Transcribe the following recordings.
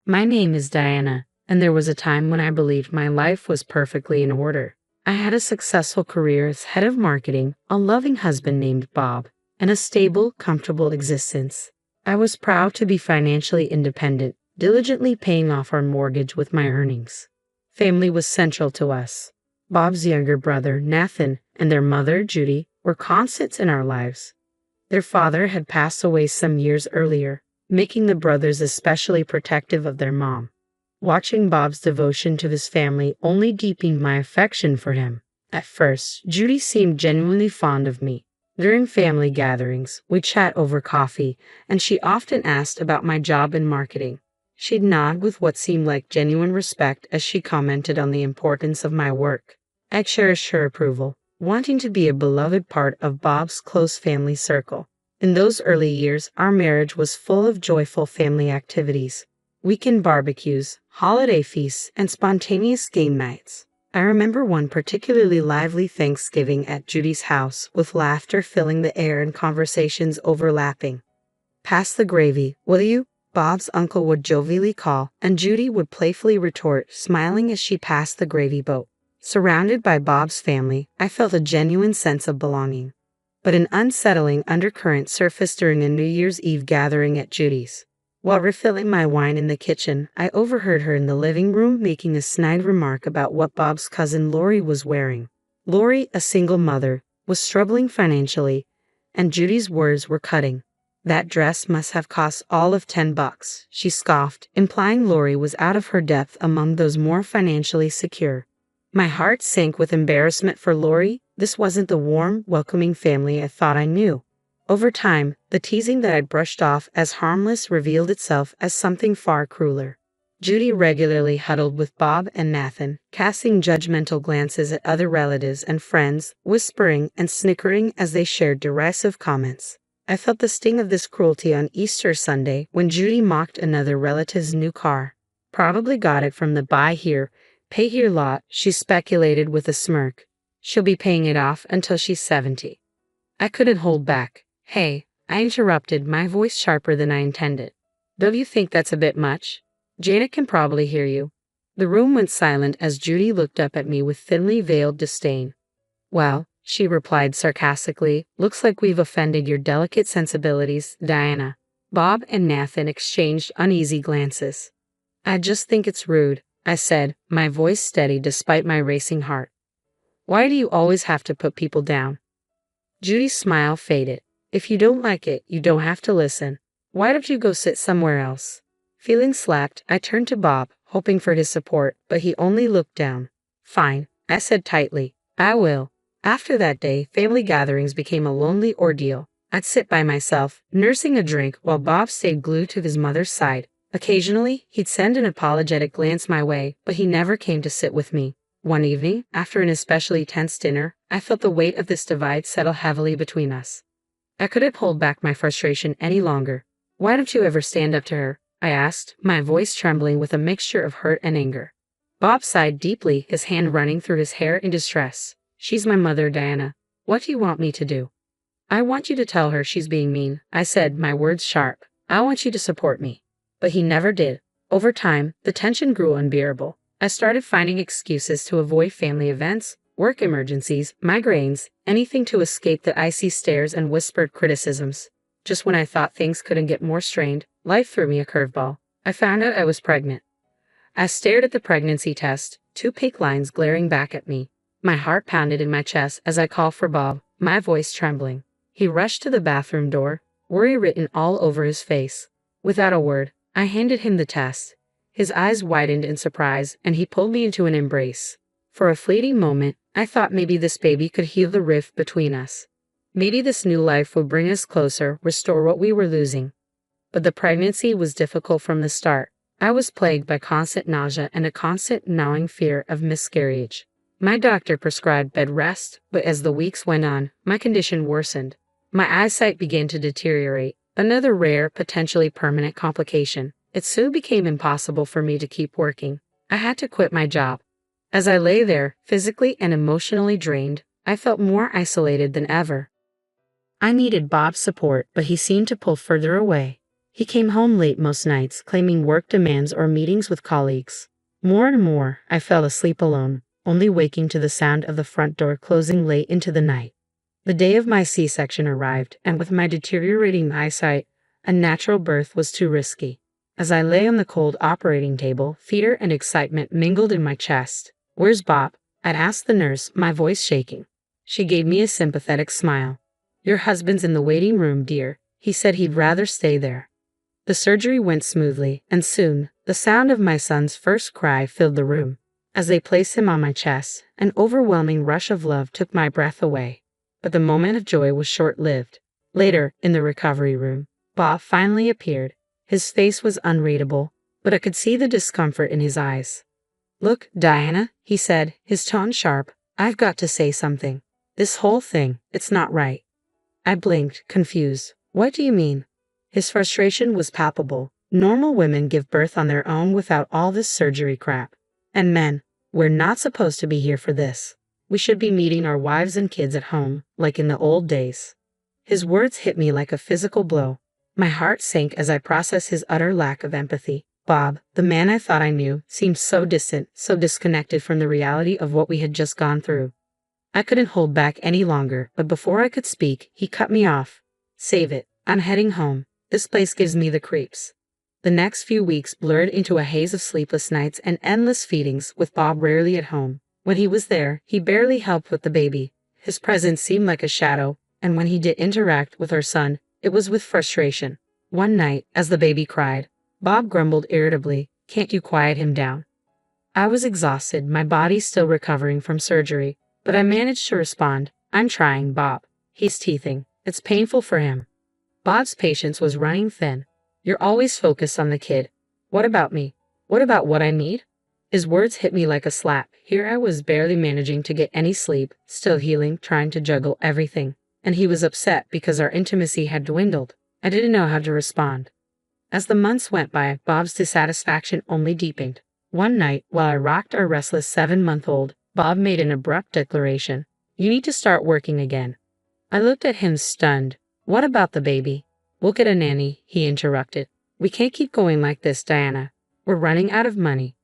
My name is Diana, and there was a time when I believed my life was perfectly in order. I had a successful career as head of marketing, a loving husband named Bob, and a stable, comfortable existence. I was proud to be financially independent, diligently paying off our mortgage with my earnings. Family was central to us. Bob's younger brother, Nathan, and their mother, Judy, were constants in our lives. Their father had passed away some years earlier, making the brothers especially protective of their mom. Watching Bob's devotion to his family only deepened my affection for him. At first, Judy seemed genuinely fond of me. During family gatherings, we chat over coffee, and she often asked about my job in marketing. She'd nod with what seemed like genuine respect as she commented on the importance of my work. I cherished her approval, wanting to be a beloved part of Bob's close family circle. In those early years, our marriage was full of joyful family activities. Weekend barbecues, holiday feasts, and spontaneous game nights. I remember one particularly lively Thanksgiving at Judy's house, with laughter filling the air and conversations overlapping. "Pass the gravy, will you?" Bob's uncle would jovially call, and Judy would playfully retort, smiling as she passed the gravy boat. Surrounded by Bob's family, I felt a genuine sense of belonging. But an unsettling undercurrent surfaced during a New Year's Eve gathering at Judy's. While refilling my wine in the kitchen, I overheard her in the living room making a snide remark about what Bob's cousin Lori was wearing. Lori, a single mother, was struggling financially, and Judy's words were cutting. "That dress must have cost all of $10, she scoffed, implying Lori was out of her depth among those more financially secure. My heart sank with embarrassment for Lori. This wasn't the warm, welcoming family I thought I knew. Over time, the teasing that I'd brushed off as harmless revealed itself as something far crueler. Judy regularly huddled with Bob and Nathan, casting judgmental glances at other relatives and friends, whispering and snickering as they shared derisive comments. I felt the sting of this cruelty on Easter Sunday when Judy mocked another relative's new car. "Probably got it from the buy here, pay here lot," she speculated with a smirk. "She'll be paying it off until she's 70. I couldn't hold back. "Hey," I interrupted, my voice sharper than I intended. "Don't you think that's a bit much? Janet can probably hear you." The room went silent as Judy looked up at me with thinly veiled disdain. "Well," she replied sarcastically, "looks like we've offended your delicate sensibilities, Diana." Bob and Nathan exchanged uneasy glances. "I just think it's rude," I said, my voice steady despite my racing heart. "Why do you always have to put people down?" Judy's smile faded. "If you don't like it, you don't have to listen. Why don't you go sit somewhere else?" Feeling slapped, I turned to Bob, hoping for his support, but he only looked down. "Fine," I said tightly. "I will." After that day, family gatherings became a lonely ordeal. I'd sit by myself, nursing a drink, while Bob stayed glued to his mother's side. Occasionally, he'd send an apologetic glance my way, but he never came to sit with me. One evening, after an especially tense dinner, I felt the weight of this divide settle heavily between us. I couldn't hold back my frustration any longer. "Why don't you ever stand up to her?" I asked, my voice trembling with a mixture of hurt and anger. Bob sighed deeply, his hand running through his hair in distress. "She's my mother, Diana. What do you want me to do?" "I want you to tell her she's being mean," I said, my words sharp. "I want you to support me." But he never did. Over time, the tension grew unbearable. I started finding excuses to avoid family events, work emergencies, migraines, anything to escape the icy stares and whispered criticisms. Just when I thought things couldn't get more strained, life threw me a curveball. I found out I was pregnant. I stared at the pregnancy test, 2 pink lines glaring back at me. My heart pounded in my chest as I called for Bob, my voice trembling. He rushed to the bathroom door, worry written all over his face. Without a word, I handed him the test. His eyes widened in surprise, and he pulled me into an embrace. For a fleeting moment, I thought maybe this baby could heal the rift between us. Maybe this new life would bring us closer, restore what we were losing. But the pregnancy was difficult from the start. I was plagued by constant nausea and a constant gnawing fear of miscarriage. My doctor prescribed bed rest, but as the weeks went on, my condition worsened. My eyesight began to deteriorate, another rare, potentially permanent complication. It soon became impossible for me to keep working. I had to quit my job. As I lay there, physically and emotionally drained, I felt more isolated than ever. I needed Bob's support, but he seemed to pull further away. He came home late most nights, claiming work demands or meetings with colleagues. More and more, I fell asleep alone, only waking to the sound of the front door closing late into the night. The day of my C-section arrived, and with my deteriorating eyesight, a natural birth was too risky. As I lay on the cold operating table, fear and excitement mingled in my chest. "Where's Bob?" I'd asked the nurse, my voice shaking. She gave me a sympathetic smile. "Your husband's in the waiting room, dear. He said he'd rather stay there." The surgery went smoothly, and soon, the sound of my son's first cry filled the room. As they placed him on my chest, an overwhelming rush of love took my breath away. But the moment of joy was short-lived. Later, in the recovery room, Bob finally appeared. His face was unreadable, but I could see the discomfort in his eyes. "Look, Diana," he said, his tone sharp, "I've got to say something. This whole thing, it's not right." I blinked, confused. "What do you mean?" His frustration was palpable. "Normal women give birth on their own without all this surgery crap. And men, we're not supposed to be here for this. We should be meeting our wives and kids at home, like in the old days." His words hit me like a physical blow. My heart sank as I processed his utter lack of empathy. Bob, the man I thought I knew, seemed so distant, so disconnected from the reality of what we had just gone through. I couldn't hold back any longer, but before I could speak, he cut me off. "Save it. I'm heading home. This place gives me the creeps." The next few weeks blurred into a haze of sleepless nights and endless feedings, with Bob rarely at home. When he was there, he barely helped with the baby. His presence seemed like a shadow, and when he did interact with our son, it was with frustration. One night, as the baby cried, Bob grumbled irritably, "Can't you quiet him down?" I was exhausted, my body still recovering from surgery, but I managed to respond, "I'm trying, Bob." He's teething. It's painful for him. Bob's patience was running thin. "You're always focused on the kid. What about me? What about what I need?" His words hit me like a slap. Here I was barely managing to get any sleep, still healing, trying to juggle everything. And he was upset because our intimacy had dwindled. I didn't know how to respond. As the months went by, Bob's dissatisfaction only deepened. One night, while I rocked our restless 7-month-old, Bob made an abrupt declaration. "You need to start working again." I looked at him stunned. "What about the baby?" "We'll get a nanny," he interrupted. "We can't keep going like this, Diana. We're running out of money."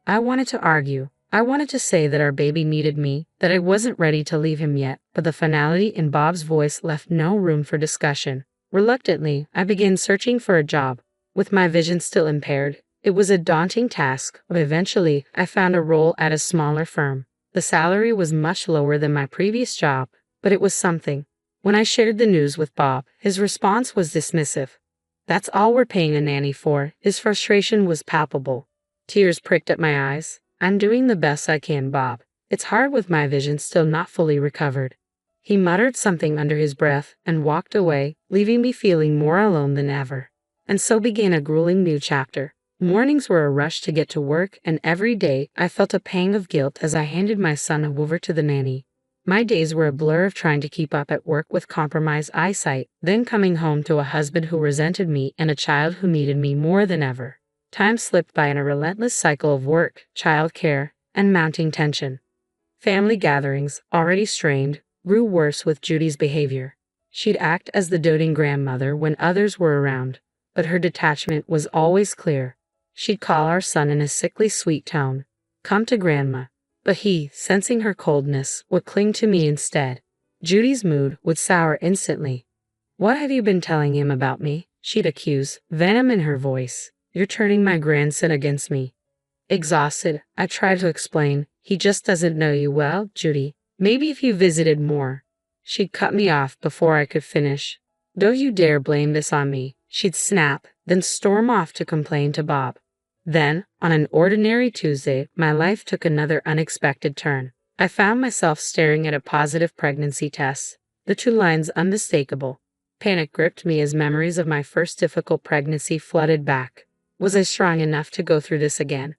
I wanted to argue. I wanted to say that our baby needed me, that I wasn't ready to leave him yet, but the finality in Bob's voice left no room for discussion. Reluctantly, I began searching for a job. With my vision still impaired, it was a daunting task, but eventually I found a role at a smaller firm. The salary was much lower than my previous job, but it was something. When I shared the news with Bob, his response was dismissive. "That's all we're paying a nanny for." His frustration was palpable. Tears pricked at my eyes. "I'm doing the best I can, Bob. It's hard with my vision still not fully recovered." He muttered something under his breath and walked away, leaving me feeling more alone than ever. And so began a grueling new chapter. Mornings were a rush to get to work, and every day I felt a pang of guilt as I handed my son over to the nanny. My days were a blur of trying to keep up at work with compromised eyesight, then coming home to a husband who resented me and a child who needed me more than ever. Time slipped by in a relentless cycle of work, child care, and mounting tension. Family gatherings, already strained, grew worse with Judy's behavior. She'd act as the doting grandmother when others were around, but her detachment was always clear. She'd call our son in a sickly sweet tone, "Come to Grandma." But he, sensing her coldness, would cling to me instead. Judy's mood would sour instantly. "What have you been telling him about me?" she'd accuse, venom in her voice. "You're turning my grandson against me." Exhausted, I tried to explain. "He just doesn't know you well, Judy. Maybe if you visited more." She'd cut me off before I could finish. "Don't you dare blame this on me," she'd snap, then storm off to complain to Bob. Then, on an ordinary Tuesday, my life took another unexpected turn. I found myself staring at a positive pregnancy test, the 2 lines unmistakable. Panic gripped me as memories of my first difficult pregnancy flooded back. Was I strong enough to go through this again?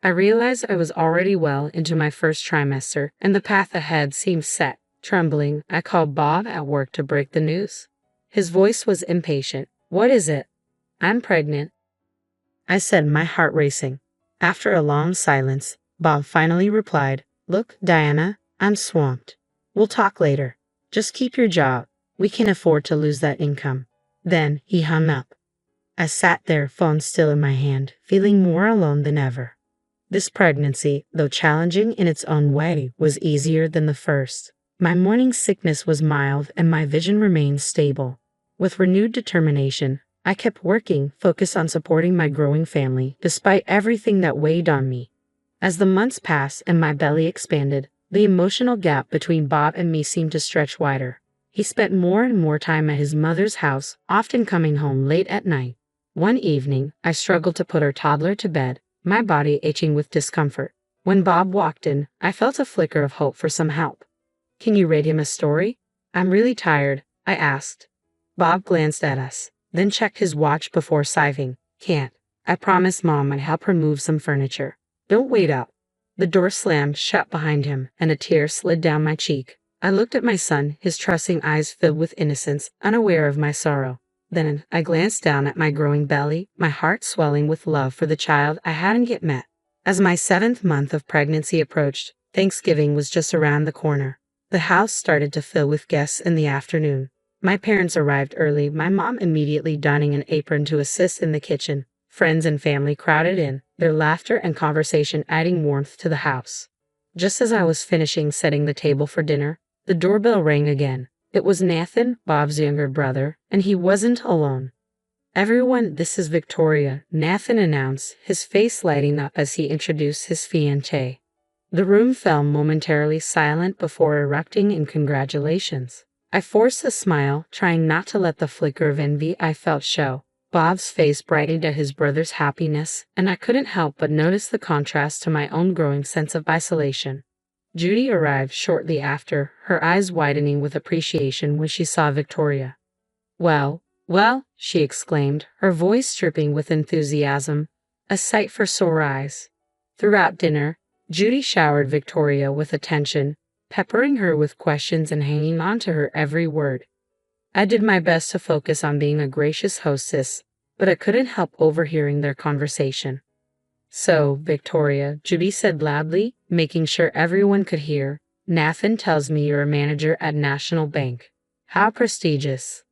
I realized I was already well into my first trimester, and the path ahead seemed set. Trembling, I called Bob at work to break the news. His voice was impatient. "What is it?" "I'm pregnant," I said, my heart racing. After a long silence, Bob finally replied, "Look, Diana, I'm swamped. We'll talk later. Just keep your job. We can't afford to lose that income." Then he hung up. I sat there, phone still in my hand, feeling more alone than ever. This pregnancy, though challenging in its own way, was easier than the first. My morning sickness was mild and my vision remained stable. With renewed determination, I kept working, focused on supporting my growing family, despite everything that weighed on me. As the months passed and my belly expanded, the emotional gap between Bob and me seemed to stretch wider. He spent more and more time at his mother's house, often coming home late at night. One evening, I struggled to put our toddler to bed, my body aching with discomfort. When Bob walked in, I felt a flicker of hope for some help. "Can you read him a story?" "I'm really tired," I asked. Bob glanced at us, then checked his watch before sighing. "Can't. I promised Mom I'd help her move some furniture. Don't wait up." The door slammed shut behind him, and a tear slid down my cheek. I looked at my son, his trusting eyes filled with innocence, unaware of my sorrow. Then I glanced down at my growing belly, my heart swelling with love for the child I hadn't yet met. As my 7th month of pregnancy approached, Thanksgiving was just around the corner. The house started to fill with guests in the afternoon. My parents arrived early, my mom immediately donning an apron to assist in the kitchen. Friends and family crowded in, their laughter and conversation adding warmth to the house. Just as I was finishing setting the table for dinner, the doorbell rang again. It was Nathan, Bob's younger brother, and he wasn't alone. "Everyone, this is Victoria," Nathan announced, his face lighting up as he introduced his fiancée. The room fell momentarily silent before erupting in congratulations. I forced a smile, trying not to let the flicker of envy I felt show. Bob's face brightened at his brother's happiness, and I couldn't help but notice the contrast to my own growing sense of isolation. Judy arrived shortly after, her eyes widening with appreciation when she saw Victoria. "Well, well," she exclaimed, her voice dripping with enthusiasm, "a sight for sore eyes." Throughout dinner, Judy showered Victoria with attention, peppering her with questions and hanging on to her every word. I did my best to focus on being a gracious hostess, but I couldn't help overhearing their conversation. "So, Victoria," Judy said loudly, making sure everyone could hear, "Nathan tells me you're a manager at National Bank. How prestigious."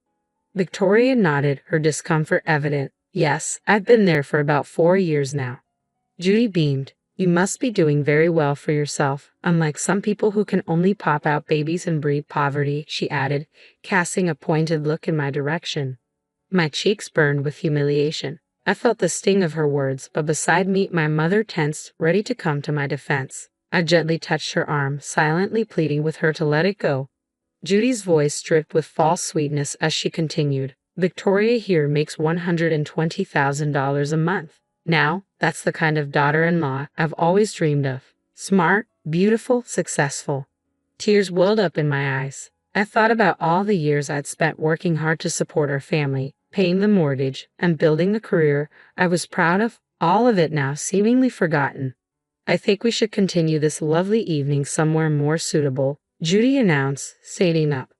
Victoria nodded, her discomfort evident. "Yes, I've been there for about 4 years now." Judy beamed. "You must be doing very well for yourself, unlike some people who can only pop out babies and breed poverty," she added, casting a pointed look in my direction. My cheeks burned with humiliation. I felt the sting of her words, but beside me my mother tensed, ready to come to my defense. I gently touched her arm, silently pleading with her to let it go. Judy's voice dripped with false sweetness as she continued, "Victoria here makes $120,000 a month. Now, that's the kind of daughter-in-law I've always dreamed of. Smart, beautiful, successful." Tears welled up in my eyes. I thought about all the years I'd spent working hard to support our family, paying the mortgage, and building the career I was proud of, all of it now seemingly forgotten. "I think we should continue this lovely evening somewhere more suitable," Judy announced, standing up.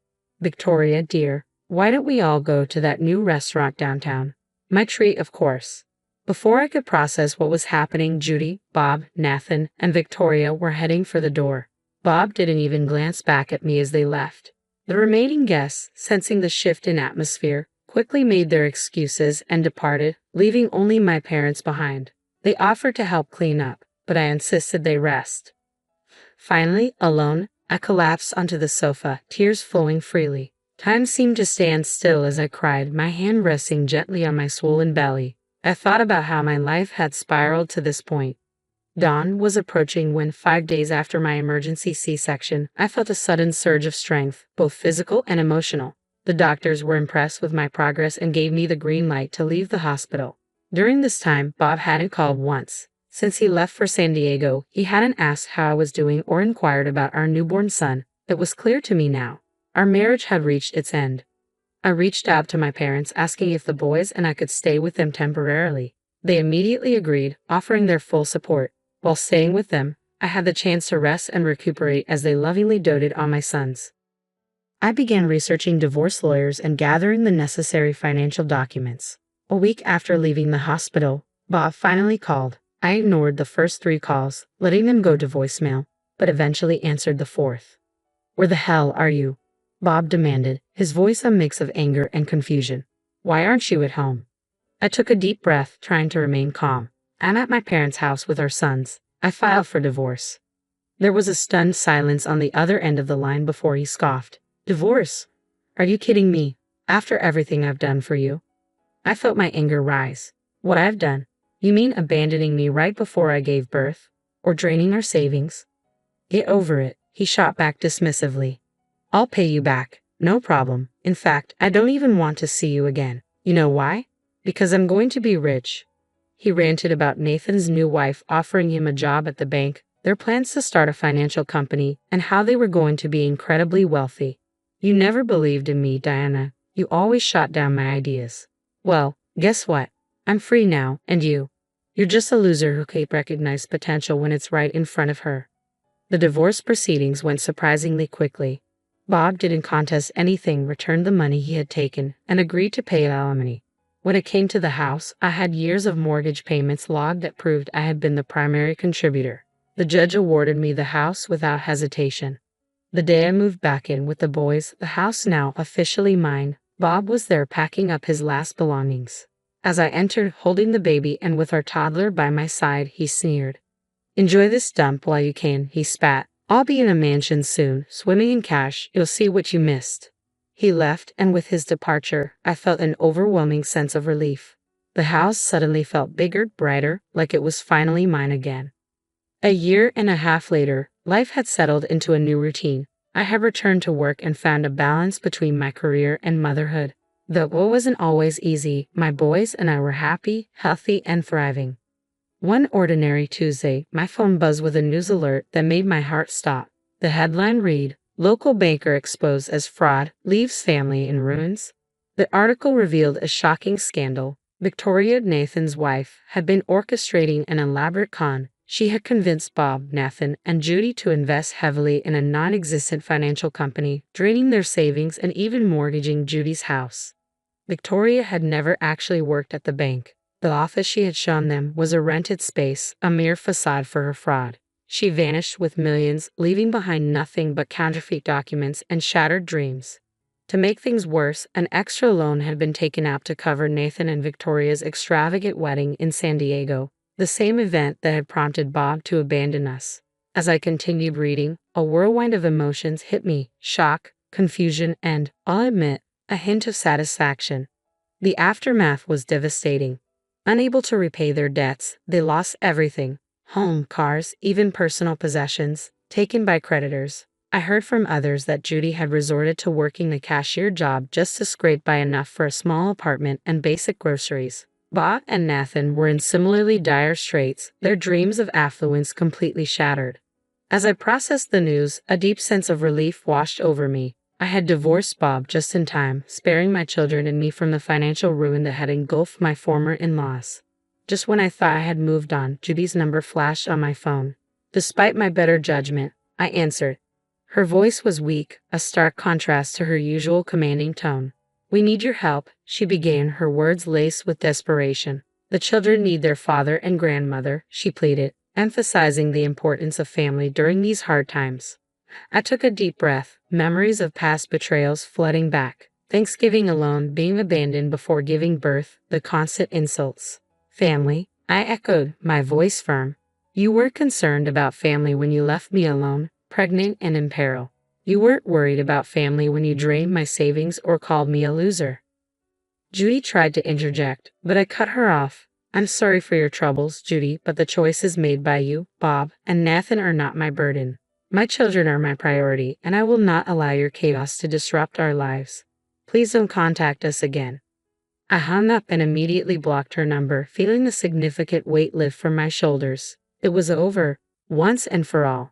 "Victoria, dear, why don't we all go to that new restaurant downtown? My treat, of course." Before I could process what was happening, Judy, Bob, Nathan, and Victoria were heading for the door. Bob didn't even glance back at me as they left. The remaining guests, sensing the shift in atmosphere, quickly made their excuses and departed, leaving only my parents behind. They offered to help clean up, but I insisted they rest. Finally, alone, I collapsed onto the sofa, tears flowing freely. Time seemed to stand still as I cried, my hand resting gently on my swollen belly. I thought about how my life had spiraled to this point. Dawn was approaching when, 5 days after my emergency C-section, I felt a sudden surge of strength, both physical and emotional. The doctors were impressed with my progress and gave me the green light to leave the hospital. During this time, Bob hadn't called once. Since he left for San Diego, he hadn't asked how I was doing or inquired about our newborn son. It was clear to me now. Our marriage had reached its end. I reached out to my parents, asking if the boys and I could stay with them temporarily. They immediately agreed, offering their full support. While staying with them, I had the chance to rest and recuperate as they lovingly doted on my sons. I began researching divorce lawyers and gathering the necessary financial documents. A week after leaving the hospital, Bob finally called. I ignored the first 3 calls, letting them go to voicemail, but eventually answered the 4th. "Where the hell are you?" Bob demanded, his voice a mix of anger and confusion. "Why aren't you at home?" I took a deep breath, trying to remain calm. I'm at my parents' house with our sons. I filed for divorce. There was a stunned silence on the other end of the line before he scoffed. Divorce? Are you kidding me? After everything I've done for you? I felt my anger rise. What I've done? You mean abandoning me right before I gave birth? Or draining our savings? Get over it, he shot back dismissively. I'll pay you back, no problem. In fact, I don't even want to see you again. You know why? Because I'm going to be rich. He ranted about Nathan's new wife offering him a job at the bank, their plans to start a financial company, and how they were going to be incredibly wealthy. You never believed in me, Diana. You always shot down my ideas. Well, guess what? I'm free now, and you? You're just a loser who can't recognize potential when it's right in front of her. The divorce proceedings went surprisingly quickly. Bob didn't contest anything, returned the money he had taken, and agreed to pay alimony. When it came to the house, I had years of mortgage payments logged that proved I had been the primary contributor. The judge awarded me the house without hesitation. The day I moved back in with the boys, the house now officially mine, Bob was there packing up his last belongings. As I entered, holding the baby and with our toddler by my side, he sneered. Enjoy this dump while you can, he spat. I'll be in a mansion soon, swimming in cash. You'll see what you missed. He left, and with his departure, I felt an overwhelming sense of relief. The house suddenly felt bigger, brighter, like it was finally mine again. A year and a half later, life had settled into a new routine. I had returned to work and found a balance between my career and motherhood. Though it wasn't always easy, my boys and I were happy, healthy, and thriving. One ordinary Tuesday, my phone buzzed with a news alert that made my heart stop. The headline read, "Local banker exposed as fraud, leaves family in ruins." The article revealed a shocking scandal. Victoria, Nathan's wife, had been orchestrating an elaborate con. She had convinced Bob, Nathan, and Judy to invest heavily in a non-existent financial company, draining their savings and even mortgaging Judy's house. Victoria had never actually worked at the bank. The office she had shown them was a rented space, a mere facade for her fraud. She vanished with millions, leaving behind nothing but counterfeit documents and shattered dreams. To make things worse, an extra loan had been taken out to cover Nathan and Victoria's extravagant wedding in San Diego, the same event that had prompted Bob to abandon us. As I continued reading, a whirlwind of emotions hit me: shock, confusion, and, I'll admit, a hint of satisfaction. The aftermath was devastating. Unable to repay their debts, they lost everything: home, cars, even personal possessions, taken by creditors. I heard from others that Judy had resorted to working a cashier job just to scrape by enough for a small apartment and basic groceries. Bob and Nathan were in similarly dire straits, their dreams of affluence completely shattered. As I processed the news, a deep sense of relief washed over me. I had divorced Bob just in time, sparing my children and me from the financial ruin that had engulfed my former in-laws. Just when I thought I had moved on, Judy's number flashed on my phone. Despite my better judgment, I answered. Her voice was weak, a stark contrast to her usual commanding tone. "We need your help," she began, her words laced with desperation. "The children need their father and grandmother," she pleaded, emphasizing the importance of family during these hard times. I took a deep breath, memories of past betrayals flooding back. Thanksgiving alone, being abandoned before giving birth, the constant insults. "Family," I echoed, my voice firm. "You were concerned about family when you left me alone, pregnant and in peril. You weren't worried about family when you drained my savings or called me a loser." Judy tried to interject, but I cut her off. "I'm sorry for your troubles, Judy, but the choices made by you, Bob, and Nathan are not my burden. My children are my priority, and I will not allow your chaos to disrupt our lives. Please don't contact us again." I hung up and immediately blocked her number, feeling a significant weight lift from my shoulders. It was over, once and for all.